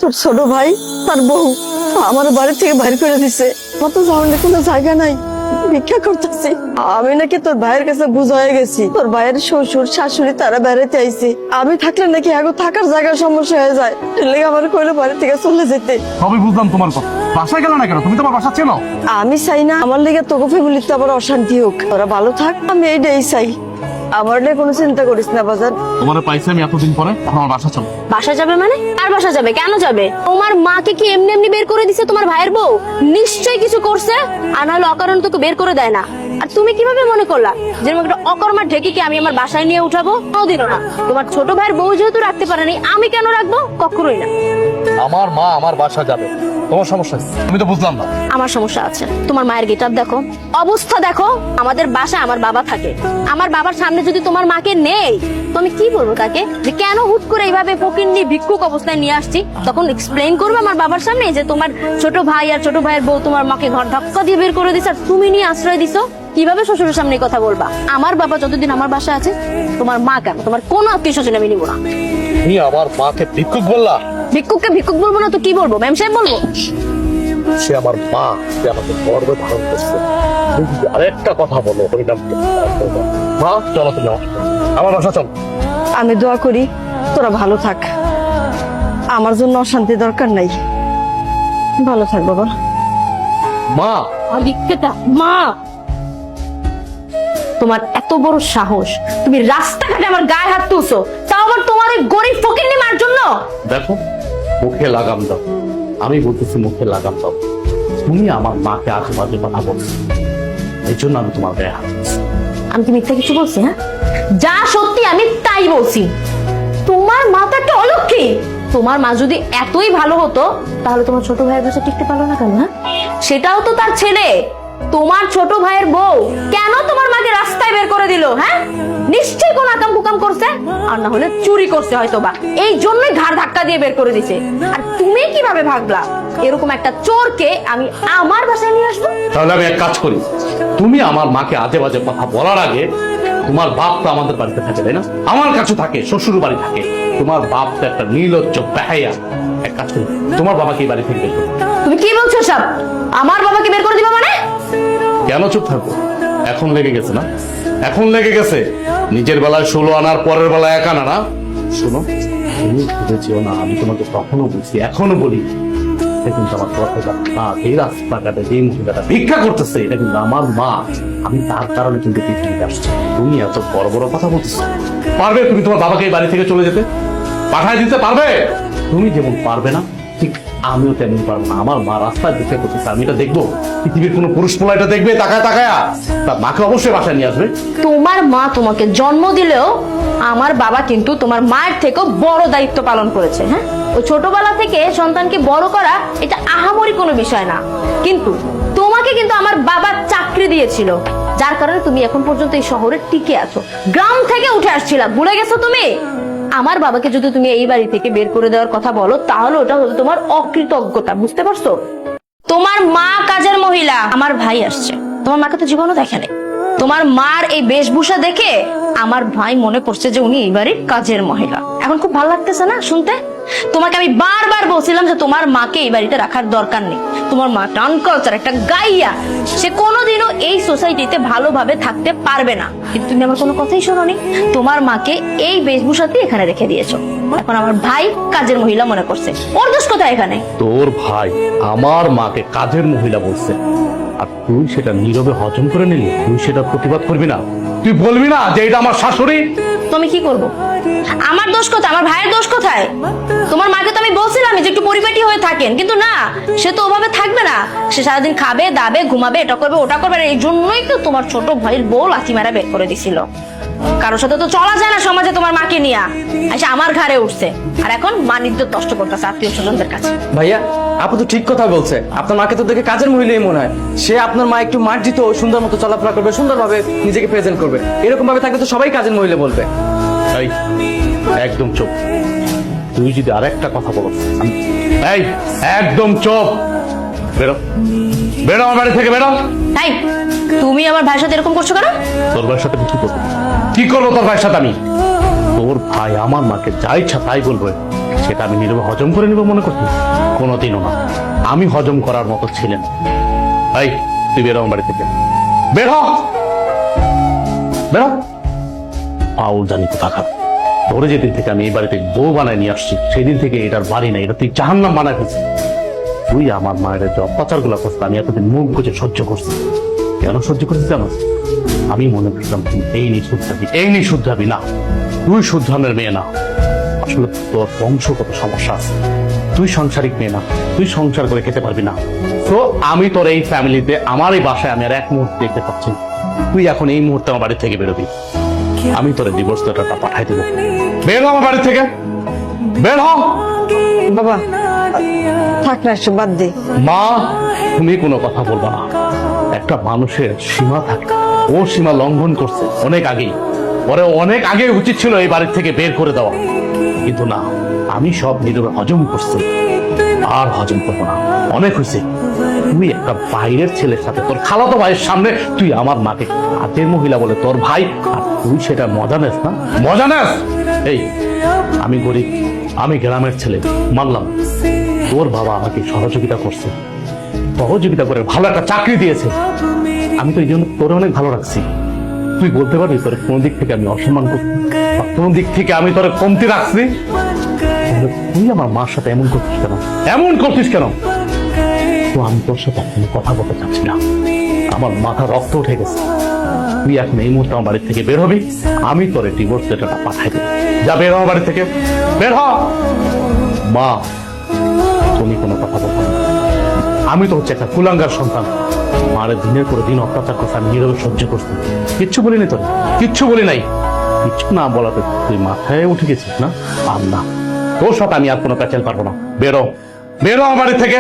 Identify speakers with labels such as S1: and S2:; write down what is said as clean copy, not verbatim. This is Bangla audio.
S1: তোর ছোট ভাই তার বউ আমার বাড়ি থেকে বাইর করে দিছে। কত যাওয়ার কোনো জায়গা নাই, ভিক্ষা করতেছি। আমি নাকি তোর ভাইয়ের কাছে বুঝা হয়ে গেছি, তোর ভাইয়ের শ্বশুর শাশুড়ি তারা বেড়াতে আইছে। আমি থাকলে নাকি আগে থাকার জায়গার সমস্যা হয়ে যায়, লেগে আমার কইলো বাড়ি থেকে চলে যেতে।
S2: সবই বুঝলাম তোমার কথা, বাসায় গেল না কেন? তুমি তোমার বাসা চেনো?
S1: আমি চাই না আমার লেগে তোকে ফ্যামিলিতে আবার অশান্তি হোক, ওরা ভালো থাক, আমি এইটাই চাই। আমার নিয়ে কোনো চিন্তা করিস না বাজার।
S2: তোমার পাইছি আমি এতদিন পরে, এখন আমার বাসা চলো।
S3: বাসা যাবে মানে? আর বাসা যাবে কেন যাবে? তোমার মাকে কি এমনি এমনি বের করে দিছে তোমার ভাইয়ের বউ? নিশ্চয়ই কিছু করছে, আর নাহলে অকারণ তোকে বের করে দেয় না। আর তুমি কিভাবে মনে করলা যে একটা অকর্মা ঢেকিকে আমি আমার বাসায় নিয়ে উঠাবো? কোনোদিনও না। তোমার ছোট ভাইয়ের বউ যেহেতু রাখতে পারেনি, আমি কেন রাখবো? কখনোই না।
S2: আমার মা আমার বাসা যাবে, তোমার সমস্যা? আমি তো বুঝলাম না।
S3: আমার সমস্যা আছে। তোমার মায়ের গেটআপ দেখো, অবস্থা দেখো। আমাদের বাসায় আমার বাবা থাকে, আমার বাবার সামনে যদি তোমার মাকে নেই তো আমি কি বলবো তাকে যে কেন হুট করে এইভাবে ফকিন্নি ভিক্ষুক অবস্থায় নিয়ে আসছি? তখন এক্সপ্লেইন করবো আমার বাবার সামনে যে তোমার ছোট ভাই আর ছোট ভাইয়ের বউ তোমার মাকে ঘর ধাক্কা দিয়ে বের করে দিছে আর তুমি নিয়ে আশ্রয় দিছো। কিভাবে শ্বশুরের সামনে কথা বলবা? আমার বাবা যতদিন আমার বাসায় আছে, তোমার মা কেন, তোমার কোনো আত্মীয় স্বজন আমি নিবো না।
S2: তুমি আমার মাকে ভিক্ষুক বললা?
S3: ভিক্ষুককে ভিক্ষুক বলবো না তো কি বলবো? ম্যাম সাহেব বলবো?
S2: সে আমার মা, সে আমাকে গর্বে ধারণ করছে। তুমি যদি আরেকটা কথা বলো হরিনাম মা, চলো তুমি আমার বাসা চলো।
S1: আমি দোয়া করি তোরা ভালো থাক, আমার জন্য অশান্তি দরকার নাই। ভালো থাক বাবা।
S2: মা
S3: মা, তোমার এত বড় সাহস, তুমি রাস্তাঘাটে আমার গায়ে হাত তুলছো, তাও আবার তোমার ওই গরিব ফকিন্নি মার জন্য।
S2: দেখো, মুখে লাগাম দাও। আমি বলতেছি মুখে লাগাম দাও। তুমি আমার মাকে আশেপাশে কথা বলছো, এই জন্য আমি তোমার গায়ে হাত দিচ্ছি।
S3: আমি কি মিথ্যা কিছু বলছি? হ্যাঁ, যা সত্যি আমি তাই বলছি। তোমার মা তো একটা অলক্ষী। তোমার মা যদি এতই ভালো হতো তাহলে তোমার ছোট ভাইয়ের কাছে টিকতে পারলো না কেন? হ্যাঁ, সেটাও তো তার ছেলে। তোমার ছোট ভাইয়ের বউ কেন তোমার মাকে রাস্তায় বের করে দিল? হ্যাঁ, নিশ্চয়ই কোন আকাম কুকাম করছে, আর না হলে চুরি করছে হয়তো বা, এই জন্যই ঘাড় ধাক্কা দিয়ে বের করে দিছে। আর তুমি কিভাবে ভাবলা এরকম একটা চোরকে আমি আমার বাসায় নিয়ে আসবো?
S2: তাহলে আমি এক কাজ করি, তুমি আমার মাকে আজে বাজে কথা বলার আগে, তোমার বাপ তো আমাদের বাড়িতে থাকে তাই না? আমার কাছে থাকে, শ্বশুর বাড়ি থাকে। তোমার বাপ তো একটা নির্লজ্জ বেহায়া। এক কাজ করি, তোমার বাবাকে এই বাড়ি থেকে বের করো।
S3: তুমি কি বলছো সব? আমার বাবাকে বের করে দিবা মানে?
S2: কেন চুপ থাকবো? এখন লেগে গেছে না? এখন লেগে গেছে। নিজের বেলায় 16 আনার, পরের বেলায় 1 আনা না। শোনো, তুমি ভেবেছিও না আমি তোমাকে কখনো বলছি, এখনো বলি, এটা কিন্তু আমার কথা না। এই রাস্তাঘাটে যে মহিলাটা ভিক্ষা করতেছে, এটা কিন্তু আমার মা। আমি তার কারণে কিন্তু পৃথিবীতে আসছি। তুমি এত বড় বড় কথা বলতেছো। পারবে তুমি তোমার বাবাকে এই বাড়ি থেকে চলে যেতে? পাঠায় দিতে পারবে? তুমি যেমন পারবে না, ঠিক আমিও তেমন পারবো না। আমার মা রাস্তায় ভিক্ষা করতেছে, আমি এটা দেখবো? পৃথিবীর কোনো পুরুষ পোলা এটা দেখবে তাকায় তাকায়া? তার মাকে অবশ্যই বাসায় নিয়ে আসবে।
S3: তোমার মা তোমাকে জন্ম দিলেও আমার বাবা কিন্তু তোমার মায়ের থেকেও বড় দায়িত্ব পালন করেছে। হ্যাঁ, ওই ছোটবেলা থেকে সন্তানকে বড় করা এটা আহামরি কোনো বিষয় না, কিন্তু তোমাকে কিন্তু আমার বাবা চাকরি দিয়েছিল, যার কারণে তুমি এখন পর্যন্ত এই শহরে টিকে আছো। গ্রাম থেকে উঠে আসছিলা, ভুলে গেছো তুমি? আমার বাবাকে যদি তুমি এই বাড়ি থেকে বের করে দেওয়ার কথা বলো তাহলে ওটা হলো তোমার অকৃতজ্ঞতা, বুঝতে পারছো? তোমার মা কাজের মহিলা, আমার ভাই আসছে, তোমার মাকে তো জীবনও দেখে নেই। তোমার মার এই বেশভূষা দেখে আমার ভাই মনে করছে যে উনি এই বাড়ির কাজের মহিলা। এখন খুব ভালো লাগতেছে না শুনতে? তোমাকে আমি বারবার বলছিলাম যে তোমার মাকে এই বাড়িতে রাখার দরকার নেই। তোমার মা আনকালচার, একটা গাইয়া, সে কোনোদিনও এই সোসাইটিতে ভালোভাবে থাকতে পারবে না। কিন্তু তুমি আমার কোনো কথাই শোনোনি, তোমার মাকে এই বেশভূষাতে এখানে রেখে দিয়েছো। এখন আমার ভাই কাজের মহিলা মনে করছে, ওর দোষ কোথায় এখানে?
S2: তোর ভাই আমার মাকে কাজের মহিলা বলছে, আর তুই সেটা নীরবে হজম করে নিলি? তুই সেটা প্রতিবাদ করবি না? তুই বলবি না যে এটা আমার শাশুড়ি?
S3: তুমি কি করবো? আমার দোষ কোথায়? আমার ভাইয়ের দোষ কোথায়? তোমার মাকে তো আমি বলছিলাম যে একটু পরিপাটি হয়ে থাকেন, কিন্তু না, সে তো ওভাবে থাকবে না। সে সারাদিন খাবে দাবে ঘুমাবে, এটা করবে ওটা করবে। এই জন্যই তো তোমার ছোট ভাইয়ের বউ লাথি মারা বের করে দিছিল। কারোর সাথে তো চলা যায় না সমাজে, তোমার মাকে নিয়ে এসে আমার ঘাড়ে উঠছে, আর এখন মানিজ্য নষ্ট করতেছে আত্মীয় স্বজনদের কাছে।
S4: ভাইয়া, আপু তো ঠিক কথা বলছে। আপনার মাকে তো দেখে কাজের মহিলাই মনে হয়। সে আপনার মা একটু মার্জিত, সুন্দর মতো চলাফেরা করবে, সুন্দরভাবে নিজেকে প্রেজেন্ট করবে। এরকম ভাবে থাকলে তো সবাই কাজের মহিলা বলবে।
S2: এই, একদম চুপ। তুই যদি আরেকটা কথা বলো, এই একদম চুপ। বেরো, বেরো আমার বাড়ি থেকে, বেরো।
S3: তাই তুমি আমার ভাইয়ের সাথে এরকম করছো কেন?
S2: তোর ভাইয়ের সাথে কি করবো? কি করবো তোর ভাইয়ের সাথে আমি? তোর ভাই আমার মাকে যা ইচ্ছা তাই বলবে, সেটা আমি নীরবে হজম করে নিব মনে করছি? কোনোদিনও না। আমি হজম করার মতো ছিলেন। এই তুই বেরো আমার বাড়ি থেকে, বের হ, বের হ। পাউল জানি কোথাকার। ধরে যেদিন থেকে আমি এই বাড়িতে বউ বানায় নিয়ে আসছি সেদিন থেকে এটার বাড়ি নাই, এটা তুই জাহান্নাম বানায় ফেলছিস। তুই আমার মায়ের যে অত্যাচার গুলা করছিস আমি এতদিন মুখ বুঝে সহ্য করছি। কেন সহ্য করছিস জানো? আমি মনে করতাম তুই এই নিয়ে শুদ্ধাবি, এই নিয়ে শুদ্ধাবি না। তুই শুদ্ধানের মেয়ে না। আসলে তোর বংশগত সমস্যা আছে। তুই সাংসারিক মেয়ে না, তুই সংসার করে খেতে পারবি না। তো আমি তোর এই ফ্যামিলিতে, আমার এই বাসায় আমি আর এক মুহূর্তে দেখতে পাচ্ছি না। তুই এখন এই মুহূর্তে আমার বাড়ি থেকে বেরোবি। আমি তোর ডিভোর্স লেটারটা পাঠাই দেবো। বের হ আমার বাড়ি থেকে, বের হ।
S1: বাবা থাক না, এসব বাদ দে।
S2: মা তুমি কোনো কথা বলবা না। একটা মানুষের সীমা থাকে, ও সীমা লঙ্ঘন করছে অনেক আগেই। পরে অনেক আগে উচিত ছিল এই বাড়ির থেকে বের করে দেওয়া, কিন্তু না, আমি সব নীরবে হজম করছি। আর হজম করবো না, অনেক হয়েছে। তুই একটা বাইরের ছেলের সাথে, তোর খালাতো ভাইয়ের সামনে তুই আমার মাকে কাজের মহিলা বলে তোর ভাই, আর তুই সেটা মজা নেস না, মজা নেস। এই আমি গরিব, আমি গ্রামের ছেলে, মানলাম। তোর বাবা আমাকে সহযোগিতা করছে, সহযোগিতা করে ভালো একটা চাকরি দিয়েছে। আমি তো এই জন্য তোর অনেক ভালো রাখছি। তুই বলতে পারবি তোর কোন দিক থেকে আমি অসম্মান করছি, বা কোন দিক থেকে আমি তোর কমতি রাখছি? তাহলে তুই আমার মার সাথে এমন করছিস কেন, এমন করছিস কেন? তো আমি তোর সাথে কোনো কথা বলতে চাচ্ছি না, আমার মাথা রক্ত উঠে গেছে। তুই এখন এই মুহূর্তে আমার বাড়ি থেকে বের হবি, আমি তোর ডিভোর্স লেটারটা পাঠাই দেবো। যা বের হ আমার বাড়ি থেকে, বের হ। মা তুমি কোনো কথা বলবো না। আমি তো হচ্ছে একটা কুলাঙ্গার সন্তান। মারে দিনের পরে দিন অত্যাচার করছে, আমি নীরবে সহ্য করছি। কিচ্ছু বলিনি তোর, কিচ্ছু বলি নাই। কিচ্ছু না বলাতে তুই মাথায় উঠে গেছিস না? আর না, তোর সাথে আমি আর কোনো প্যাচেল পারবো না। বেরো, বেরো আমার বাড়ি থেকে।